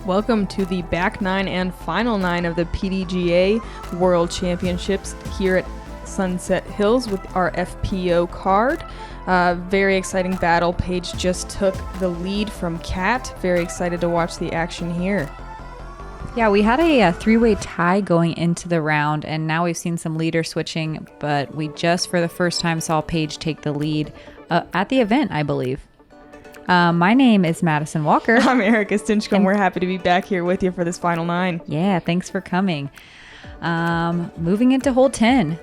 Welcome to the back nine and final nine of the PDGA World Championships here at Sunset Hills with our FPO card. Very exciting battle. Paige just took the lead from Kat. Very excited to watch the action here. Yeah, we had a three-way tie going into the round, and now we've seen some leader switching, but we just for the first time saw Paige take the lead at the event, I believe. My name is Madison Walker. I'm Erica Stinchcomb. We're happy to be back here with you for this final nine. Yeah, thanks for coming. Moving into hole 10.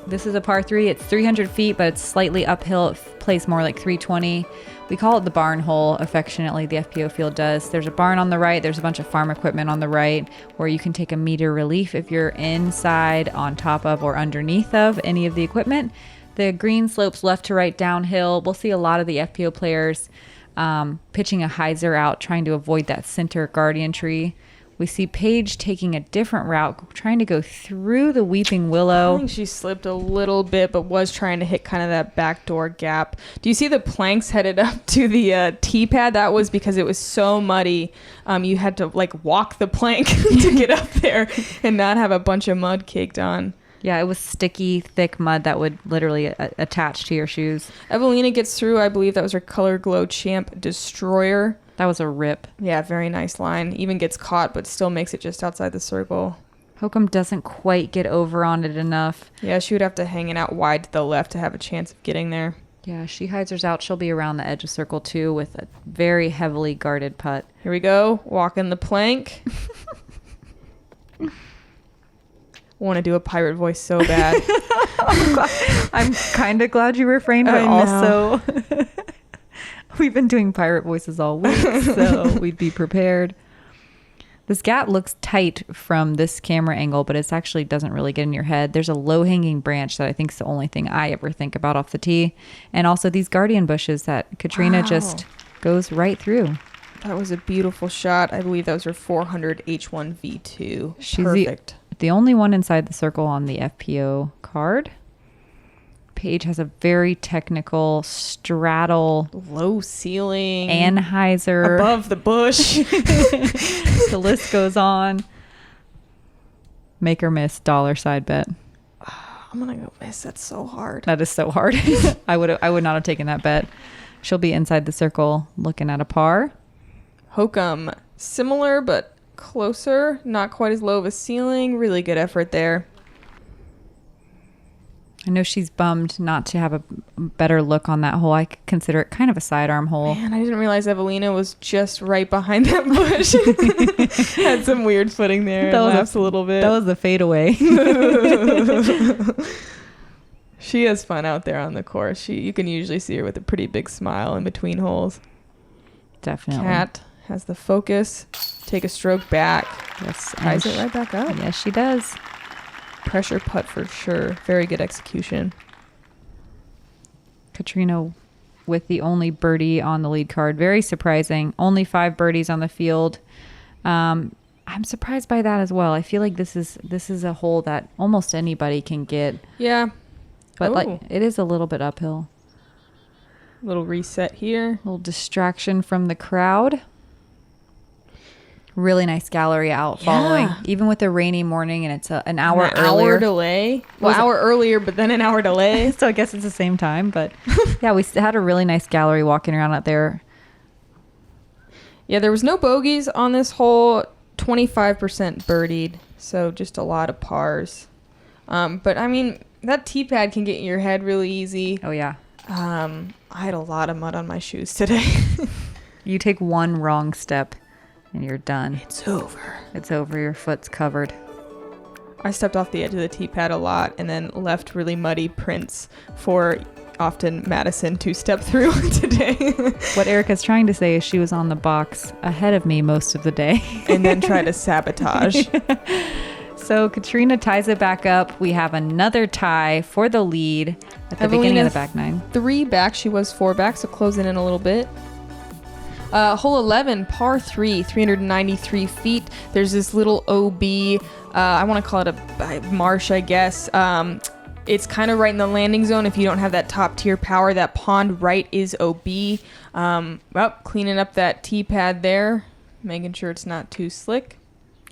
This is a par 3. It's 300 feet, but it's slightly uphill. It plays more like 320. We call it the barn hole, affectionately, the FPO field does. There's a barn on the right. There's a bunch of farm equipment on the right where you can take a meter relief if you're inside, on top of, or underneath of any of the equipment. The green slopes left to right downhill. We'll see a lot of the FPO players pitching a hyzer out, trying to avoid that center guardian tree. We see Paige taking a different route, trying to go through the weeping willow. I think she slipped a little bit, but was trying to hit kind of that backdoor gap. Do you see the planks headed up to the tee pad? That was because it was so muddy. You had to walk the plank to get up there and not have a bunch of mud caked on. Yeah, it was sticky, thick mud that would literally attach to your shoes. Evelina gets through. I believe that was her Color Glow Champ Destroyer. That was a rip. Yeah, very nice line. Even gets caught, but still makes it just outside the circle. Hokom doesn't quite get over on it enough. Yeah, she would have to hang it out wide to the left to have a chance of getting there. Yeah, she hyzers out. She'll be around the edge of circle 2 with a very heavily guarded putt. Here we go. Walking the plank. Want to do a pirate voice so bad. I'm kind of glad you refrained, but also we've been doing pirate voices all week, so we'd be prepared. This gap looks tight from this camera angle, but it actually doesn't really get in your head. There's a low-hanging branch that I think is the only thing I ever think about off the tee. And also these guardian bushes that Katrina just goes right through. That was a beautiful shot. I believe that was her 400 H1 V2. She's perfect. The only one inside the circle on the FPO card. Paige has a very technical straddle, low ceiling, anhyzer above the bush. The list goes on. Make or miss, dollar side bet. I'm gonna go miss. That's so hard. That is so hard. I would not have taken that bet. She'll be inside the circle looking at a par. Hokom, similar but closer, not quite as low of a ceiling. Really good effort there. I know she's bummed not to have a better look on that hole. I consider it kind of a sidearm hole. Man, I didn't realize Evelina was just right behind that bush. Had some weird footing there. That laughs a little bit. That was the fadeaway. She has fun out there on the course. You can usually see her with a pretty big smile in between holes. Definitely. Kat has the focus. Take a stroke back. Yes, ties it right back up. Yes, she does. Pressure putt for sure. Very good execution. Katrina with the only birdie on the lead card. Very surprising. Only 5 birdies on the field. I'm surprised by that as well. I feel like this is a hole that almost anybody can get. Yeah. But it is a little bit uphill. Little reset here. Little distraction from the crowd. Really nice gallery out following, even with a rainy morning, and it's an hour earlier. Hour delay. Well, hour earlier, but then an hour delay. So I guess it's the same time, but yeah, we had a really nice gallery walking around out there. Yeah, there was no bogeys on this hole. 25% birdied, so just a lot of pars. But I mean, that tee pad can get in your head really easy. Oh yeah. I had a lot of mud on my shoes today. You take one wrong step and you're done. It's over. It's over. Your foot's covered. I stepped off the edge of the tee pad a lot and then left really muddy prints for often Madison to step through today. What Erica's trying to say is she was on the box ahead of me most of the day. And then try to sabotage. So Katrina ties it back up. We have another tie for the lead at the beginning of the back nine. 3 back. She was 4 back, so closing in a little bit. Hole 11, par 3, 393 feet. There's this little OB. I want to call it a marsh, I guess. It's kind of right in the landing zone if you don't have that top tier power. That pond right is OB. Well, cleaning up that tee pad there. making sure it's not too slick.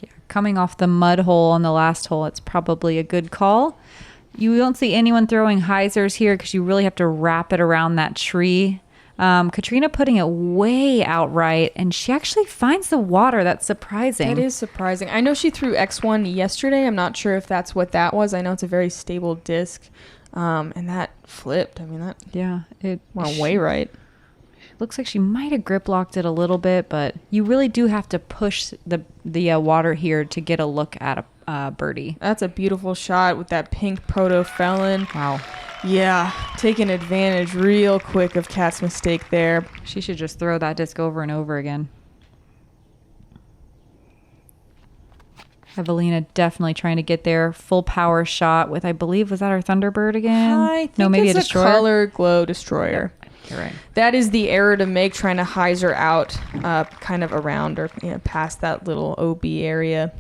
Yeah, coming off the mud hole on the last hole, it's probably a good call. You don't see anyone throwing hyzers here because you really have to wrap it around that tree. Katrina putting it way out right, and she actually finds the water. That's surprising. That is surprising. I know she threw X1 yesterday. I'm not sure if that's what that was. I know it's a very stable disc, and that flipped. I mean, that it went way right. Looks like she might have grip locked it a little bit, but you really do have to push the water here to get a look at a birdie. That's a beautiful shot with that pink proto felon. Wow. Yeah, taking advantage real quick of Kat's mistake there. She should just throw that disc over and over again. Evelina definitely trying to get there. Full power shot with, I believe, was that our Thunderbird again? I think maybe it's a Destroyer. Color Glow Destroyer. Yep, you're right. That is the error to make, trying to hyzer out kind of around or past that little OB area.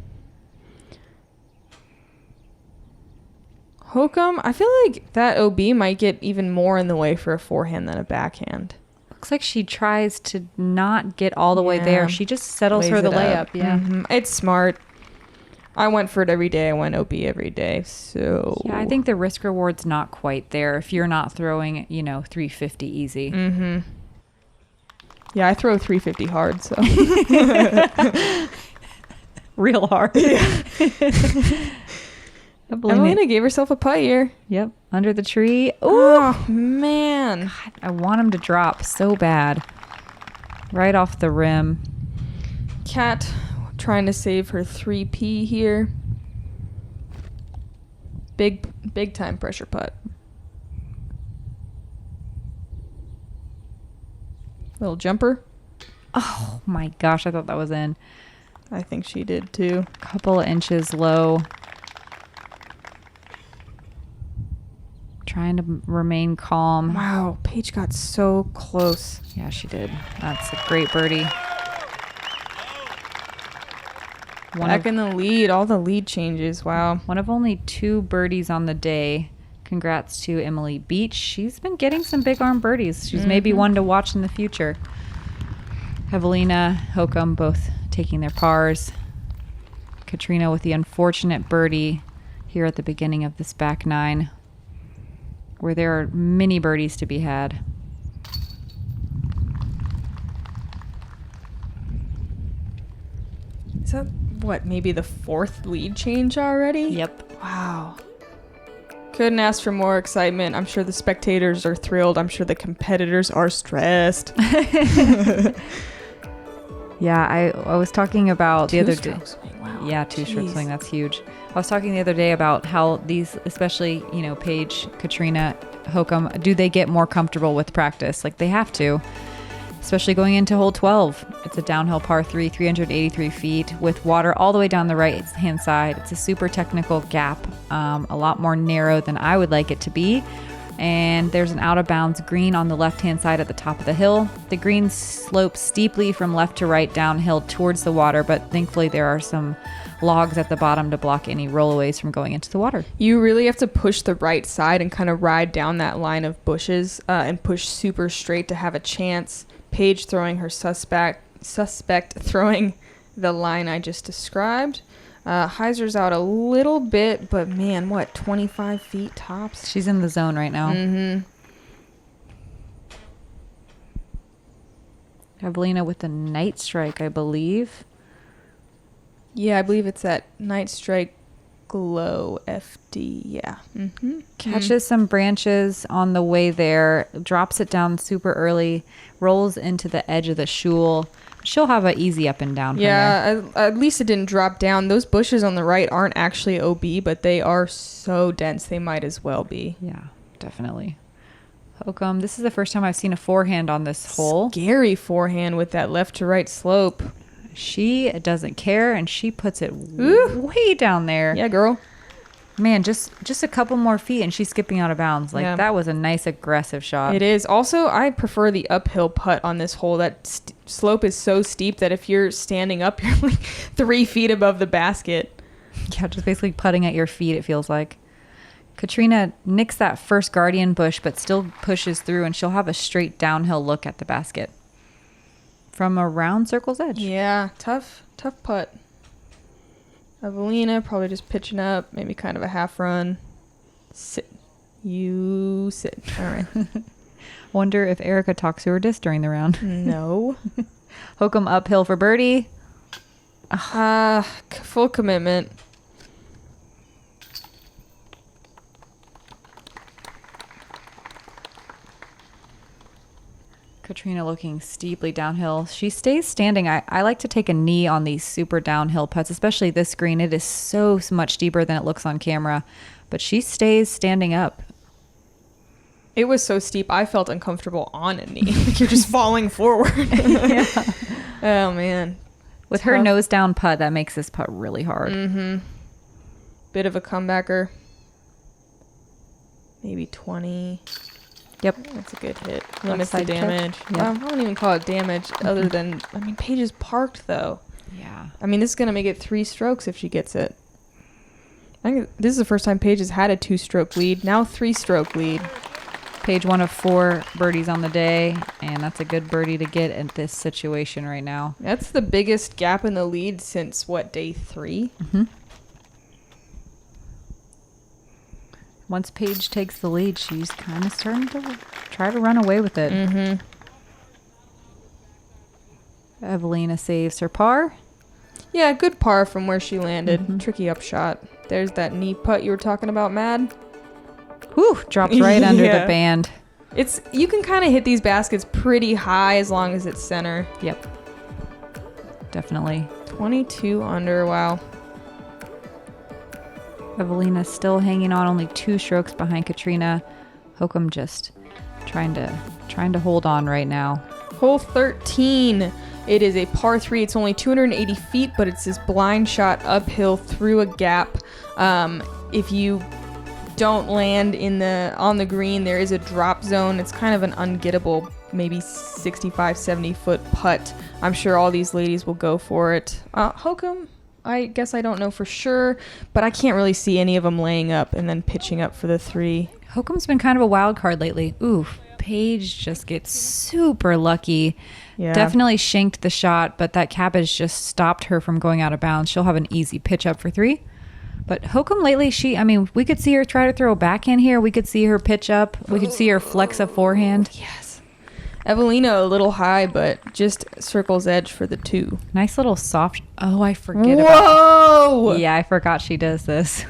Hokom, I feel like that OB might get even more in the way for a forehand than a backhand. Looks like she tries to not get all the way there. She just settles for the layup. Yeah. It's smart. I went for it every day. I went OB every day. So yeah, I think the risk reward's not quite there if you're not throwing, 350 easy. Yeah, I throw 350 hard, so real hard. Evelina gave herself a putt here. Yep, under the tree. Ooh. Oh, man. God, I want him to drop so bad. Right off the rim. Kat trying to save her 3P here. Big time pressure putt. Little jumper. Oh my gosh, I thought that was in. I think she did too. Couple of inches low. Trying to remain calm. Wow, Paige got so close. Yeah, she did. That's a great birdie. Back in the lead, all the lead changes. Wow. One of only 2 birdies on the day. Congrats to Emily Beach. She's been getting some big arm birdies. She's maybe one to watch in the future. Evelina, Hokom both taking their pars. Katrina with the unfortunate birdie here at the beginning of this back nine, where there are many birdies to be had. Is that what, maybe the 4th lead change already? Yep. Wow. Couldn't ask for more excitement. I'm sure the spectators are thrilled. I'm sure the competitors are stressed. Yeah, I was talking about the other day. Wow. Yeah, 2-stroke swing. That's huge. I was talking the other day about how these, especially, Paige, Katrina, Hokom, do they get more comfortable with practice? Like, they have to, especially going into hole 12. It's a downhill par 3, 383 feet with water all the way down the right-hand side. It's a super technical gap, a lot more narrow than I would like it to be. And there's an out-of-bounds green on the left-hand side at the top of the hill. The green slopes steeply from left to right downhill towards the water, but thankfully there are some logs at the bottom to block any rollaways from going into the water. You really have to push the right side and kind of ride down that line of bushes and push super straight to have a chance. Paige throwing her suspect throwing the line I just described. Hyzer's out a little bit, but man, 25 feet tops? She's in the zone right now. Evelina with the night strike, I believe. Yeah, I believe it's that Night Strike Glow FD. Yeah. Catches some branches on the way there, drops it down super early, rolls into the edge of the shoal. She'll have an easy up and down. Yeah, at least it didn't drop down. Those bushes on the right aren't actually OB, but they are so dense they might as well be. Yeah, definitely. Hokom, this is the first time I've seen a forehand on this hole. Scary forehand with that left to right slope. She doesn't care, and she puts it way down there. Yeah, girl. Man, just a couple more feet, and she's skipping out of bounds. Like, that was a nice, aggressive shot. It is. Also, I prefer the uphill putt on this hole. That slope is so steep that if you're standing up, you're like 3 feet above the basket. Yeah, just basically putting at your feet, it feels like. Katrina nicks that first guardian bush, but still pushes through, and she'll have a straight downhill look at the basket. from around circle's edge. Yeah, tough putt. Evelina probably just pitching up, maybe kind of a half run. Sit. You sit. All right. Wonder if Erica talks to her disc during the round. No. Hokom uphill for birdie. Full commitment. Katrina looking steeply downhill. She stays standing. I like to take a knee on these super downhill putts, especially this green. It is so much deeper than it looks on camera. But she stays standing up. It was so steep, I felt uncomfortable on a knee. Like you're just falling forward. Yeah. Oh, man. With her nose down putt, that makes this putt really hard. Mm-hmm. Bit of a comebacker. Maybe 20. Yep. That's a good hit. Limits the side chip. damage. Yep. I don't even call it damage other than, Paige is parked, though. Yeah. This is going to make it 3 strokes if she gets it. I think this is the first time Paige has had a 2-stroke lead. Now 3-stroke lead. Paige, 1 of 4 birdies on the day, and that's a good birdie to get in this situation right now. That's the biggest gap in the lead since, day 3? Mm-hmm. Once Paige takes the lead, she's kind of starting to try to run away with it. Mm-hmm. Evelina saves her par. Yeah, good par from where she landed. Mm-hmm. Tricky upshot. There's that knee putt you were talking about, Mad. Whew, drops right under the band. You can kind of hit these baskets pretty high as long as it's center. Yep. Definitely. 22 under, wow. Evelina's still hanging on, only 2 strokes behind Katrina. Hokom just trying to hold on right now. Hole 13. It is a par 3. It's only 280 feet, but it's this blind shot uphill through a gap. If you don't land on the green, there is a drop zone. It's kind of an ungettable, maybe 65, 70 foot putt. I'm sure all these ladies will go for it. Hokom, I guess I don't know for sure, but I can't really see any of them laying up and then pitching up for the 3. Hokom's been kind of a wild card lately. Ooh, Paige just gets super lucky. Yeah. Definitely shanked the shot, but that cap has just stopped her from going out of bounds. She'll have an easy pitch up for 3. But Hokom lately, we could see her try to throw a backhand here. We could see her pitch up. We could see her flex a forehand. Yes. Evelina a little high, but just circle's edge for the 2. Nice little soft. Oh, I forget Whoa! Yeah, I forgot she does this.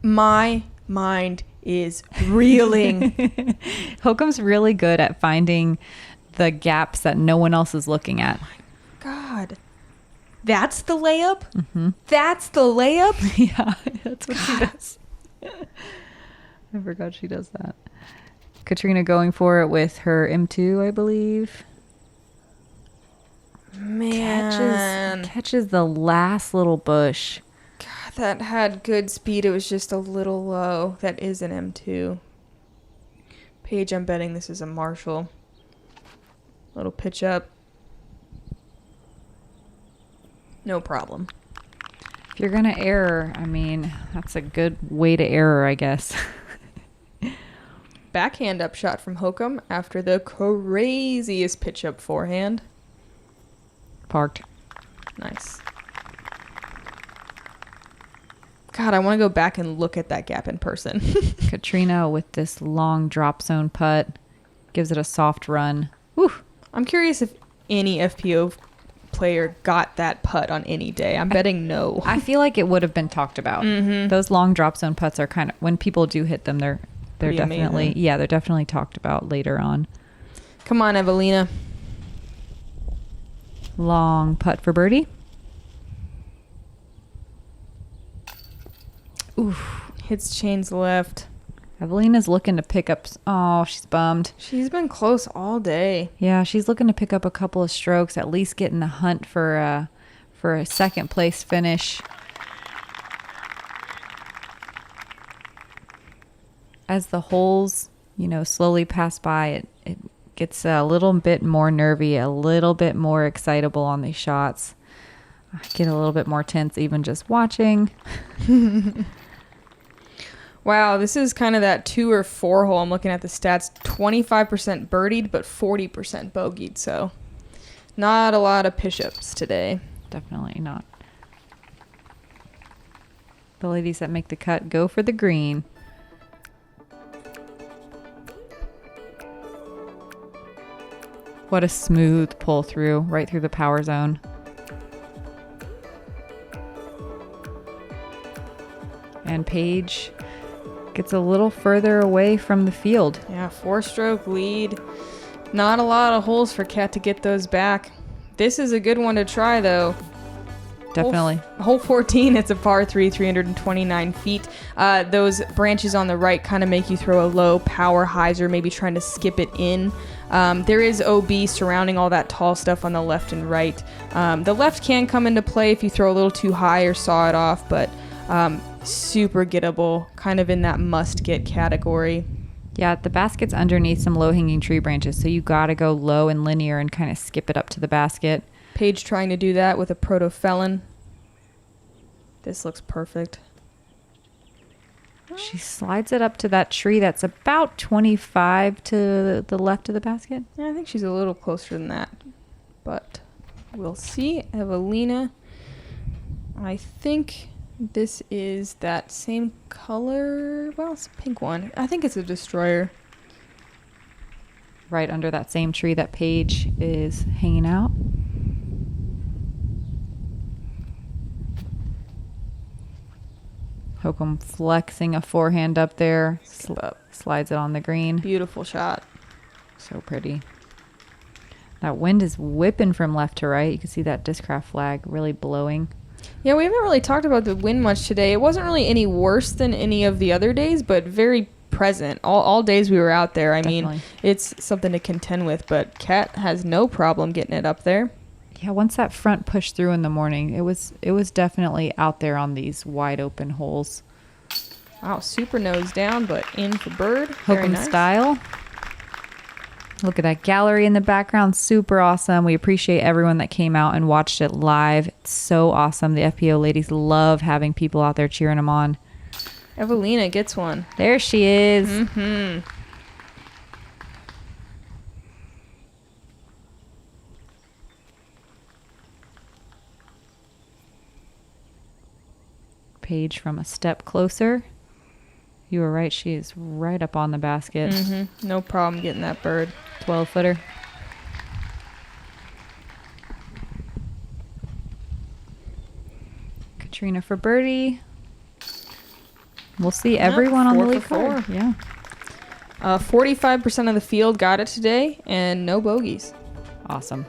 My mind is reeling. Hokom's really good at finding the gaps that no one else is looking at. Oh my God. That's the layup? Mm-hmm. That's the layup? Yeah, that's what she does. I forgot she does that. Katrina going for it with her M2, I believe. Man. Catches the last little bush. God, that had good speed. It was just a little low. That is an M2. Paige, I'm betting this is a Marshall. Little pitch up. No problem. If you're going to error, that's a good way to error, I guess. Backhand up shot from Hokom after the craziest pitch up forehand. Parked. Nice. God, I want to go back and look at that gap in person. Katrina with this long drop zone putt gives it a soft run. Whew. I'm curious if any FPO player got that putt on any day. I'm betting no. I feel like it would have been talked about. Mm-hmm. Those long drop zone putts are kind of, when people do hit them, they're Pretty definitely amazing. Yeah, they're definitely talked about later on. Come on, Evelina. Long putt for birdie. Oof. Hits chains left. Evelina's looking to pick up. Oh, she's bummed. She's been close all day. Yeah, she's looking to pick up a couple of strokes, at least get in the hunt for a second place finish. As the holes, slowly pass by, it gets a little bit more nervy, a little bit more excitable on these shots. I get a little bit more tense even just watching. Wow, this is kind of that 2 or 4 hole. I'm looking at the stats. 25% birdied, but 40% bogeyed. So Not a lot of push-ups today. Definitely not. The ladies that make the cut go for the green. What a smooth pull through, right through the power zone. And Paige gets a little further away from the field. Yeah, 4-stroke lead. Not a lot of holes for Kat to get those back. This is a good one to try, though. Definitely. Hole 14, it's a par 3, 329 feet. Those branches on the right kind of make you throw a low power hyzer, maybe trying to skip it in. There is OB surrounding all that tall stuff on the left and right. The left can come into play if you throw a little too high or saw it off, but super gettable, kind of in that must-get category. Yeah, the basket's underneath some low-hanging tree branches, so you got to go low and linear and kind of skip it up to the basket. Paige trying to do that with a proto-felon. This looks perfect. She slides it up to that tree that's about 25 to the left of the basket. Yeah, I think she's a little closer than that, but we'll see. Evelina, I think this is that same color. Well, it's a pink one. I think it's a destroyer. Right under that same tree that Paige is hanging out. Hokom flexing a forehand up there. Slides it on the green. Beautiful shot. So pretty. That wind is whipping from left to right. You can see that Discraft flag really blowing. Yeah, we haven't really talked about the wind much today. It wasn't really any worse than any of the other days, but very present. All days we were out there. I Definitely. mean, it's something to contend with, but Kat has no problem getting it up there. Yeah, once that front pushed through in the morning, it was definitely out there on these wide open holes. Wow, super nose down, but in for bird. Very Hokom nice. style. Look at that gallery in the background. Super awesome. We appreciate everyone that came out and watched it live. It's so awesome. The FPO ladies love having people out there cheering them on. Evelina gets one. There she is. Mm-hmm. Paige from a step closer. You were right. She is right up on the basket. Mm-hmm. No problem getting that bird. 12-footer. Katrina for birdie. We'll see everyone on the 4 lead for 4. card. Yeah. 45% of the field got it today, and no bogeys. Awesome.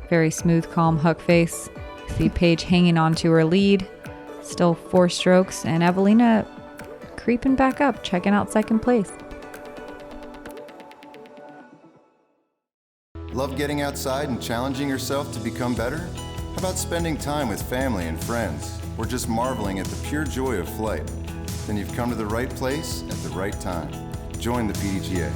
Very smooth, calm huck face. See Paige hanging on to her lead. Still 4 strokes. And Evelina creeping back up, checking out second place. Love getting outside and challenging yourself to become better? How about spending time with family and friends, or just marveling at the pure joy of flight? Then you've come to the right place at the right time. Join the PDGA.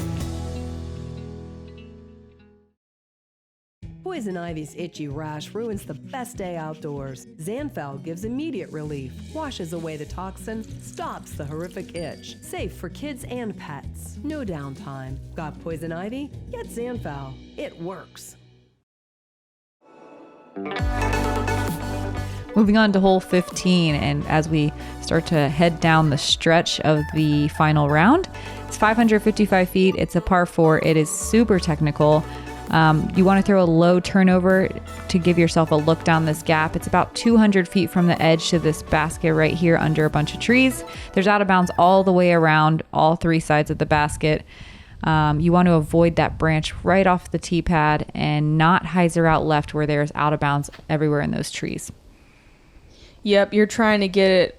Poison ivy's itchy rash ruins the best day outdoors. Zanfel gives immediate relief, washes away the toxin, stops the horrific itch. Safe for kids and pets. No downtime. Got poison ivy? Get Zanfel. It works. Moving on to hole 15, and as we start to head down the stretch of the final round, it's 555 feet. It's a par 4. It is super technical. You want to throw a low turnover to give yourself a look down this gap. It's about 200 feet from the edge to this basket right here under a bunch of trees. There's out of bounds all the way around all 3 sides of the basket. You want to avoid that branch right off the tee pad and not hyzer out left where there's out of bounds everywhere in those trees. Yep, you're trying to get it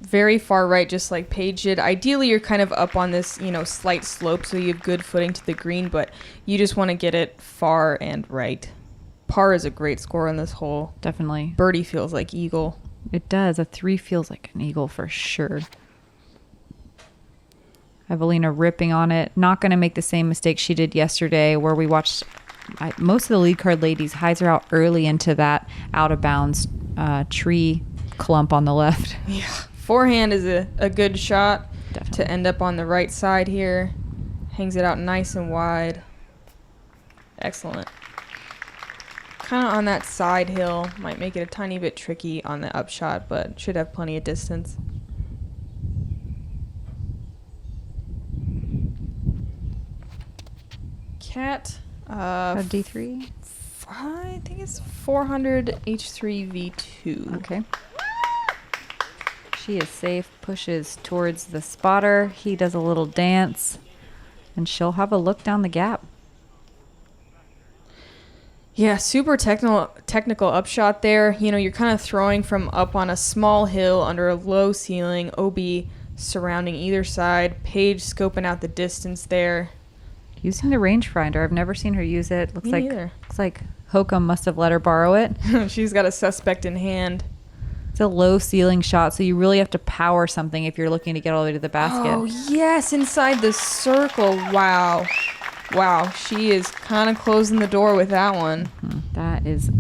very far right, just like Paige did. Ideally, you're kind of up on this, slight slope, so you have good footing to the green, but you just want to get it far and right. Par is a great score on this hole. Definitely. Birdie feels like eagle. It does. A 3 feels like an eagle for sure. Evelina ripping on it. Not going to make the same mistake she did yesterday where we watched most of the lead card ladies hyzer out early into that out of bounds tree clump on the left. Yeah. Forehand is a good shot. definitely. to end up on the right side here. Hangs it out nice and wide. Excellent. Kind of on that side hill. Might make it a tiny bit tricky on the upshot, but should have plenty of distance. Cat. D3? I think it's 400 H3 V2. Okay. She is safe, pushes towards the spotter. He does a little dance, and she'll have a look down the gap. Yeah, super technical upshot there. You know, you're kind of throwing from up on a small hill under a low ceiling, OB surrounding either side, Paige scoping out the distance there. Using the rangefinder. I've never seen her use it. Me neither. Looks like Hokom must have let her borrow it. She's got a suspect in hand. It's a low ceiling shot, so you really have to power something if you're looking to get all the way to the basket. Oh, yes, inside the circle. Wow. Wow, she is kind of closing the door with that one. That is...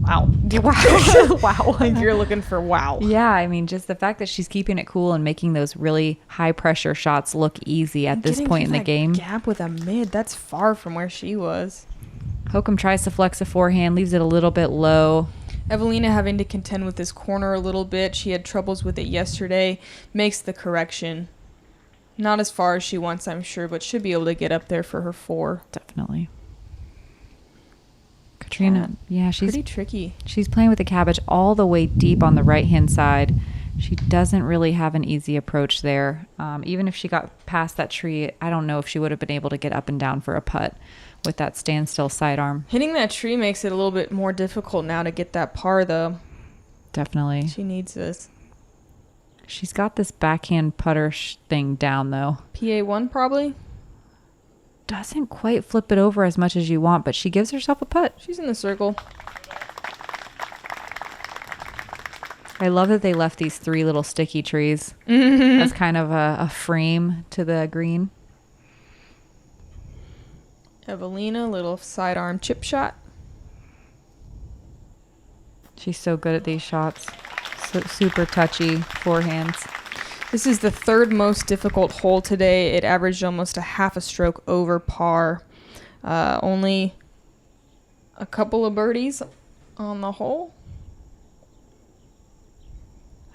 Wow. Wow. Wow. Like you're looking for wow. Yeah, I mean, just the fact that she's keeping it cool and making those really high pressure shots look easy at this point in the game. Gap with a mid, that's far from where she was. Hokom tries to flex a forehand, leaves it a little bit low. Evelina having to contend with this corner a little bit. She had troubles with it yesterday. Makes the correction. Not as far as she wants, I'm sure, but should be able to get up there for her 4. Definitely. Katrina, yeah, she's pretty tricky. She's playing with the cabbage all the way deep on the right-hand side. She doesn't really have an easy approach there. Even if she got past that tree, I don't know if she would have been able to get up and down for a putt with that standstill sidearm. Hitting that tree makes it a little bit more difficult now to get that par, though. Definitely. She needs this. She's got this backhand putter thing down, though. PA1, probably? Doesn't quite flip it over as much as you want, but she gives herself a putt. She's in the circle. I love that they left these 3 little sticky trees as kind of a frame to the green. Evelina, little sidearm chip shot. She's so good at these shots. So super touchy forehands. This is the 3rd most difficult hole today. It averaged almost a half a stroke over par. Only a couple of birdies on the hole.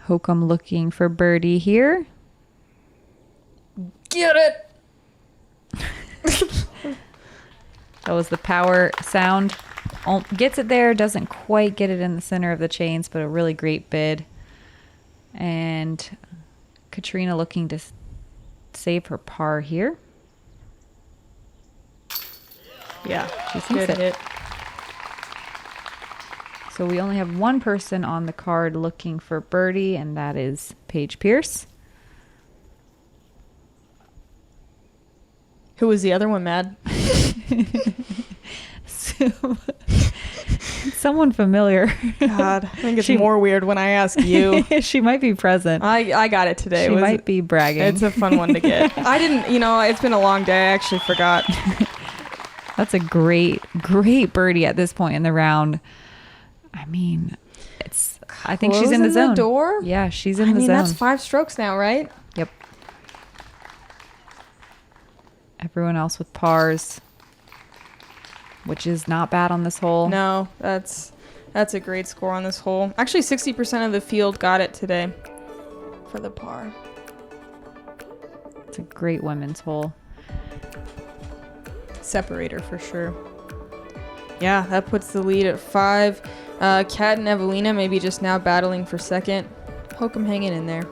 Hokom looking for birdie here. Get it! That was the power sound. Gets it there, doesn't quite get it in the center of the chains, but a really great bid. And Katrina looking to save her par here. Yeah, She thinks good it. hit. So we only have one person on the card looking for birdie, and that is Paige Pierce. Who was the other one, Mad? Someone familiar. God, I think it's more weird when I ask you. She might be present. I got it today. She might be bragging. It's a fun one to get. I didn't, it's been a long day. I actually forgot. That's a great birdie at this point in the round. I mean, I think she's in the zone. The door? Yeah, she's in the zone. That's 5 strokes now, right? Yep. Everyone else with pars, which is not bad on this hole. No, that's a great score on this hole. Actually, 60% of the field got it today for the par. It's a great women's hole. Separator for sure. Yeah, that puts the lead at 5. Kat and Evelina maybe just now battling for second. Hokom hanging in there.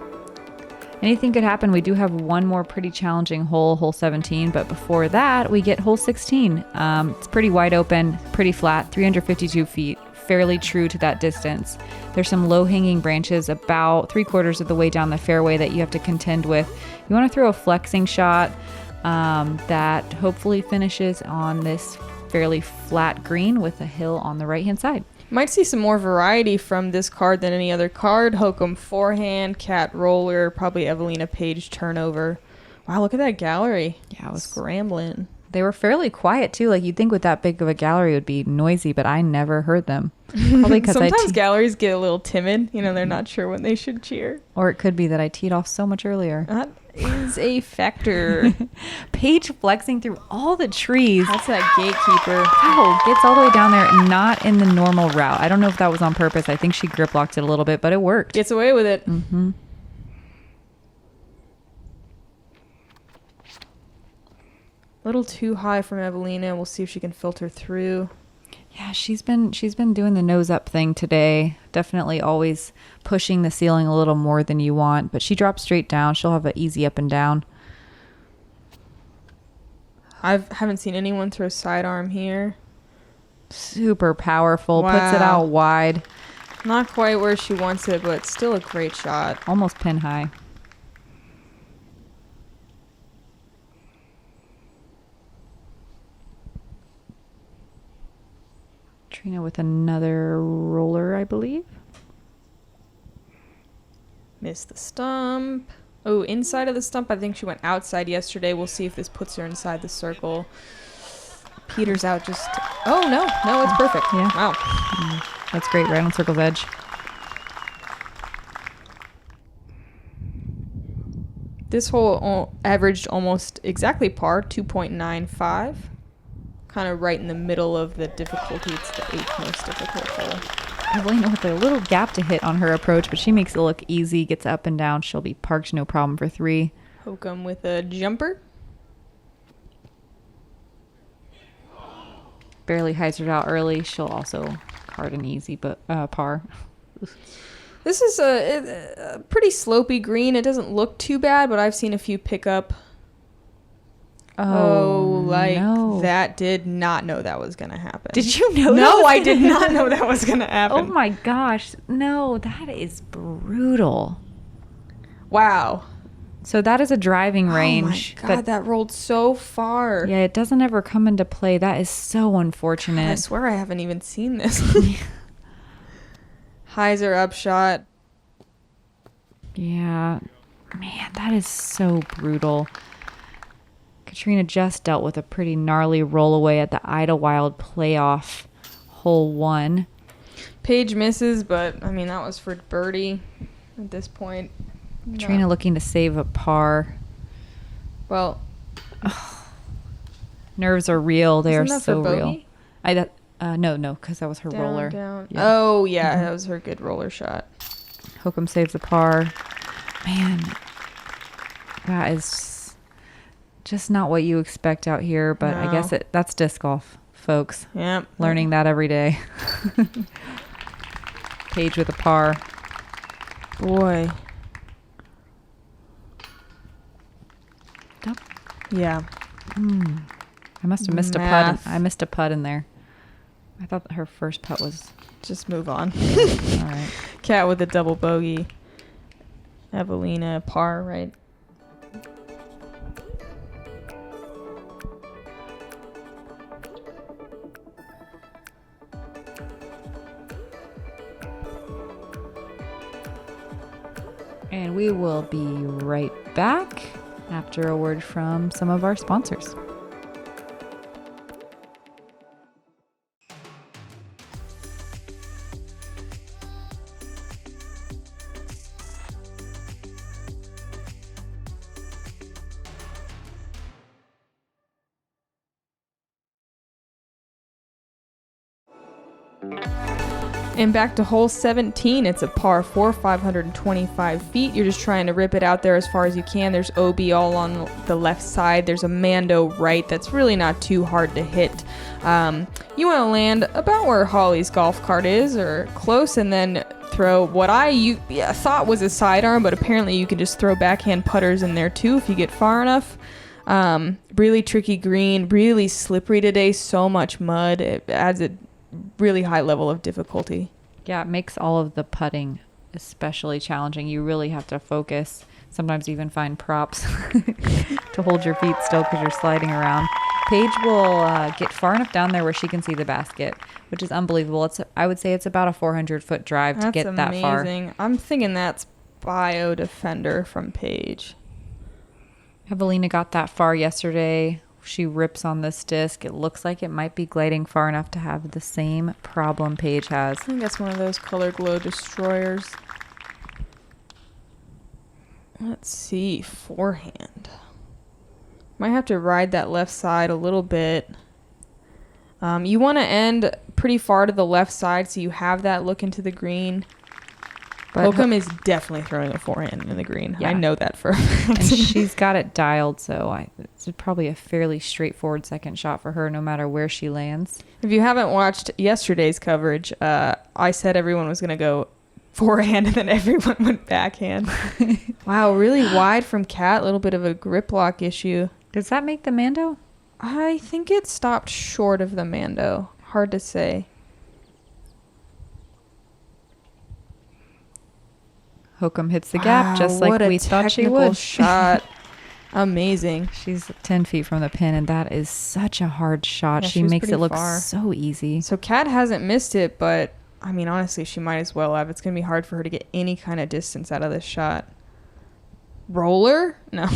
Anything could happen. We do have one more pretty challenging hole, hole 17, but before that, we get hole 16. It's pretty wide open, pretty flat, 352 feet, fairly true to that distance. There's some low-hanging branches about 3/4 of the way down the fairway that you have to contend with. You want to throw a flexing shot that hopefully finishes on this fairly flat green with a hill on the right-hand side. Might see some more variety from this card than any other card. Hokom forehand, Cat roller, probably Evelina Page turnover. Wow, look at that gallery. Yeah, it was scrambling. They were fairly quiet too. Like you'd think with that big of a gallery it would be noisy, but I never heard them. Probably because sometimes galleries get a little timid. They're not sure when they should cheer. Or it could be that I teed off so much earlier. That is a factor. Paige flexing through all the trees. That's that gatekeeper. Wow, gets all the way down there, not in the normal route. I don't know if that was on purpose. I think she grip locked it a little bit, but it worked. Gets away with it. Mm-hmm. A little too high from Evelina. We'll see if she can filter through. Yeah, she's been doing the nose up thing today. Definitely always pushing the ceiling a little more than you want, but she drops straight down. She'll have an easy up and down. I haven't seen anyone throw sidearm here. Super powerful. Wow. Puts it out wide. Not quite where she wants it, but still a great shot. Almost pin high. Trina with another roller, I believe. Missed the stump. Oh, inside of the stump. I think she went outside yesterday. We'll see if this puts her inside the circle. Peters out just... Oh, no. No, it's perfect. Yeah. Wow. That's great. Right on circle's edge. This hole averaged almost exactly par, 2.95. Kind of right in the middle of the difficulty. It's the 8th most difficult hole. Evelina with a little gap to hit on her approach, but she makes it look easy, gets up and down. She'll be parked no problem for 3. Hokom with a jumper. Barely hyzers out early. She'll also card an easy but par. This is a pretty slopey green. It doesn't look too bad, but I've seen a few pick up. No. That. Did not know that was going to happen. Did you know No, I did not know that was going to happen. Oh my gosh. No, that is brutal. Wow. So that is a driving range. Oh my God, that rolled so far. Yeah, it doesn't ever come into play. That is so unfortunate. God, I swear I haven't even seen this. Heiser upshot. Yeah. Man, that is so brutal. Katrina just dealt with a pretty gnarly rollaway at the Idlewild playoff hole 1. Paige misses, but I mean, that was for birdie at this point. Katrina looking to save a par. Well, nerves are real. They isn't are that so for real. bogey? No, because that was her roller. Down. Yeah. Oh, yeah, that was her good roller shot. Hokom saves a par. Man, that is just not what you expect out here, but I guess that's disc golf, folks. Yep. Learning that every day. Paige with a par. Boy. Yep. Yeah. I must have missed a putt. I missed a putt in there. I thought that her first putt was... Just move on. All right. Cat with a double bogey. Evelina par, right? And we will be right back after a word from some of our sponsors. And back to hole 17. It's a par 4, 525 feet. You're just trying to rip it out there as far as you can. There's OB all on the left side. There's a Mando right that's really not too hard to hit. You want to land about where Holly's golf cart is or close, and then throw what I thought was a sidearm, but apparently you can just throw backhand putters in there too if you get far enough. Really tricky green, really slippery today, so much mud. It adds a really high level of difficulty. Yeah, it makes all of the putting especially challenging. You really have to focus. Sometimes even find props to hold your feet still because you're sliding around. Paige will get far enough down there where she can see the basket, which is unbelievable. I would say it's about a 400-foot drive to get that far. That's amazing. I'm thinking that's bio defender from Paige. Evelina got that far yesterday she rips on this disc. It looks like it might be gliding far enough to have the same problem Paige has. I think that's one of those color glow destroyers. Let's see, forehand. Might have to ride that left side a little bit. You want to end pretty far to the left side so you have that look into the green. But Hokom is definitely throwing a forehand in the green. Yeah. I know that for a fact. And she's got it dialed, so it's probably a fairly straightforward second shot for her no matter where she lands. If you haven't watched yesterday's coverage, I said everyone was going to go forehand and then everyone went backhand. Wow, really wide from Kat. A little bit of a grip lock issue. Does that make the Mando? I think it stopped short of the Mando. Hard to say. Hokom hits the gap just like we thought she would. Shot. Amazing. She's 10 feet from the pin, and that is such a hard shot. Yeah, she was makes it pretty look far. so easy. So Kat hasn't missed it, but I mean, honestly, she might as well have. It's going to be hard for her to get any kind of distance out of this shot. Roller? No.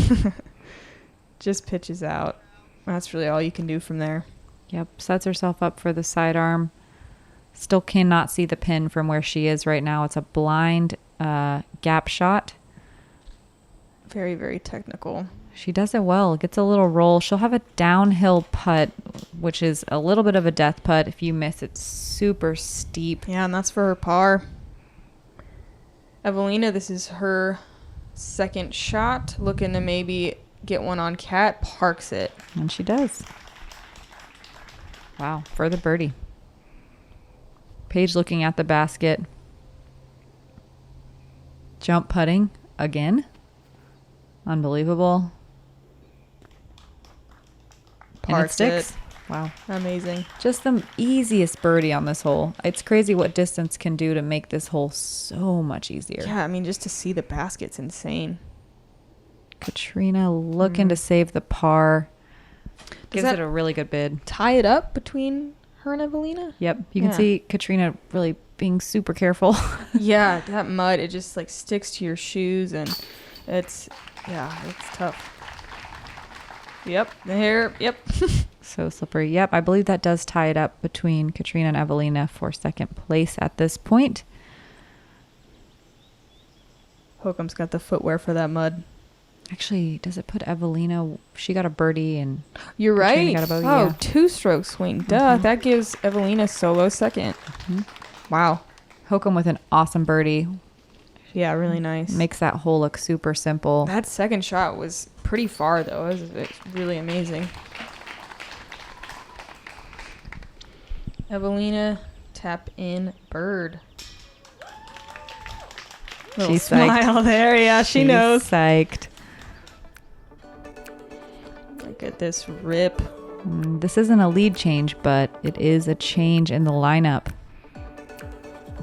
Just pitches out. That's really all you can do from there. Yep, sets herself up for the sidearm. Still cannot see the pin from where she is right now. It's a blind gap shot. Very, very technical. She does it well. Gets a little roll. She'll have a downhill putt, which is a little bit of a death putt. If you miss, it's super steep. Yeah, and that's for her par. Evelina, this is her second shot. Looking to maybe get one on Kat. Parks it. And she does. Wow, for the birdie. Paige looking at the basket. Jump putting again. Unbelievable. And it Parks sticks. it. Wow. Amazing. Just the easiest birdie on this hole. It's crazy what distance can do to make this hole so much easier. Yeah, I mean, just to see the basket's insane. Katrina looking to save the par. Gives that it a really good bid. Tie it up between her and Evelina? Yep. You can Yeah. see Katrina really being super careful. Yeah, that mud, it just like sticks to your shoes and it's tough. Yep, the hair, yep. So slippery. Yep, I believe that does tie it up between Katrina and Evelina for second place at this point. Hokom's got the footwear for that mud. Actually, does it put Evelina? She got a birdie and You're Katrina right. got a bogey, Oh, yeah. 2-stroke swing. Duh, that gives Evelina solo second. Wow. Hokom with an awesome birdie. Yeah, really nice. Makes that hole look super simple. That second shot was pretty far, though. It's really amazing. Evelina, tap in bird. Little She's psyched. smile there. Yeah, she She's knows. Psyched. Look at this rip. This isn't a lead change, but it is a change in the lineup.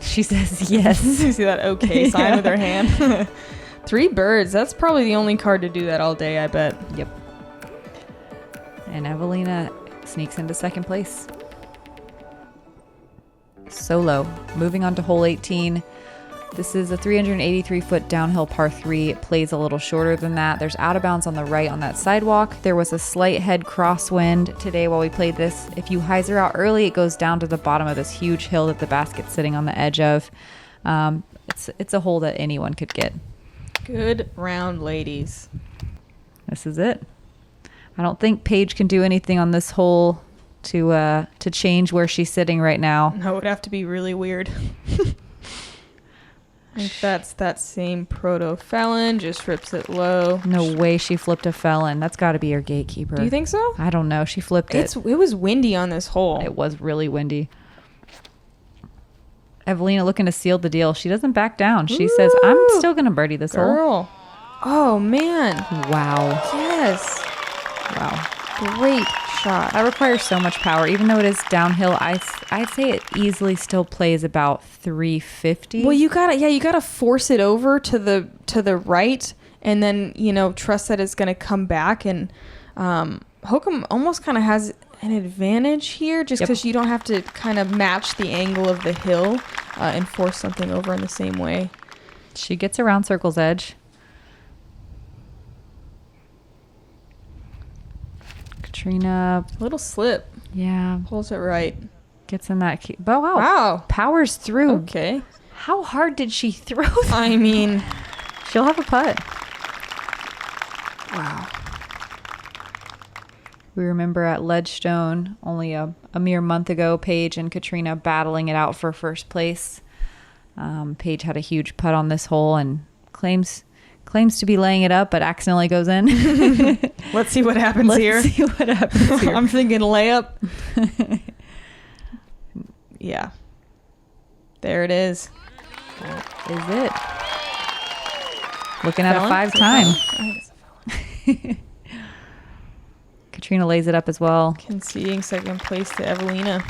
She says yes. You see that okay sign with her hand? 3 birds. That's probably the only card to do that all day, I bet. Yep. And Evelina sneaks into second place. Solo. Moving on to hole 18. This is a 383-foot downhill par 3. It plays a little shorter than that. There's out of bounds on the right on that sidewalk. There was a slight head crosswind today while we played this. If you hyzer out early, it goes down to the bottom of this huge hill that the basket's sitting on the edge of. It's a hole that anyone could get. Good round, ladies. This is it. I don't think Paige can do anything on this hole to change where she's sitting right now. No, it would have to be really weird. I think that's that same proto-felon, just rips it low. No way she flipped a felon. That's got to be her gatekeeper. Do you think so? I don't know. She flipped it. It was windy on this hole. It was really windy. Evelina looking to seal the deal. She doesn't back down. She says, I'm still going to birdie this hole. Girl. Oh, man. Wow. Yes. Wow. Great shot. That requires so much power. Even though it is downhill, I'd say it easily still plays about 350. Well, you gotta force it over to the right, and then trust that it's gonna come back. And Hokom almost kind of has an advantage here, just because you don't have to kind of match the angle of the hill and force something over in the same way. She gets around circle's edge. Katrina, Little slip. yeah, Pulls it right. gets in that key. Oh, wow. Wow. Powers through. Okay. How hard did she throw that? I mean, She'll have a putt. wow. We remember at Ledgestone only a mere month ago, Paige and Katrina battling it out for first place. Paige had a huge putt on this hole and claims to be laying it up, but accidentally goes in. Let's see what happens here. Let's see what happens here. I'm thinking layup. Yeah. There it is. That is it. Looking at a Felon? 5-time. I think it's a felon. Katrina lays it up as well. Conceding second place to Evelina.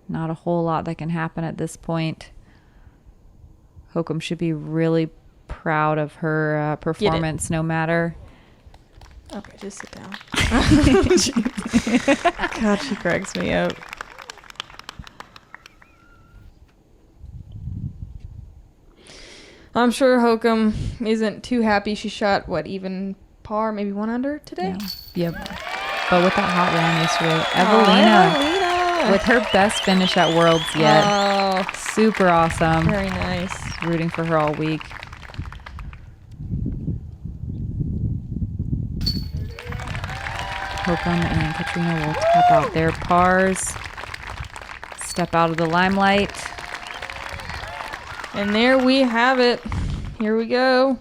Not a whole lot that can happen at this point. Hokom should be really proud of her performance, no matter. Okay, just sit down. God, she cracks me up. I'm sure Hokom isn't too happy. She shot, even par, maybe 1 under today? Yep. But with that hot round yesterday, Evelina, Evelina! with her best finish at Worlds yet. Oh, Super awesome. very nice. Rooting for her all week. Hokom and Katrina will tap out their pars. Step out of the limelight. And there we have it. Here we go.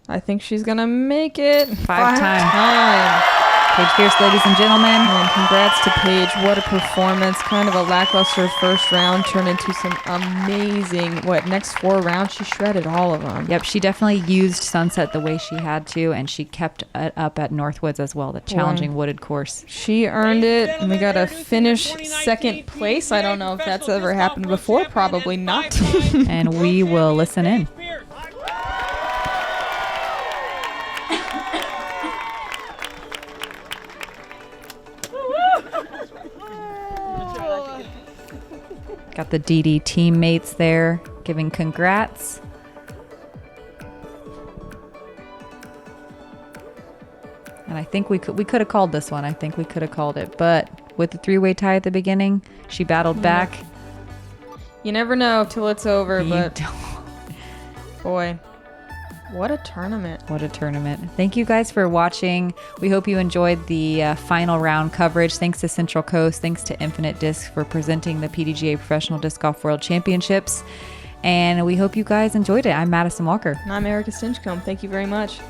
I think she's going to make it. 5-time. Paige Pierce, ladies and gentlemen. And congrats to Paige. What a performance. Kind of a lackluster first round turned into some amazing, next 4 rounds, she shredded all of them. Yep, she definitely used Sunset the way she had to, and she kept it up at Northwoods as well, the challenging wooded course. She earned it, and we got to finish second place. I don't know if that's ever happened before. Probably not. And we will listen in. Got the DD teammates there giving congrats. And I think we could have called this one. I think we could have called it. But with the 3-way tie at the beginning, she battled back. You never know till it's over, You but don't- boy, what a tournament. What a tournament. Thank you guys for watching. We hope you enjoyed the final round coverage. Thanks to Central Coast. Thanks to Infinite Disc for presenting the PDGA Professional Disc Golf World Championships. And we hope you guys enjoyed it. I'm Madison Walker. And I'm Erica Stinchcomb. Thank you very much.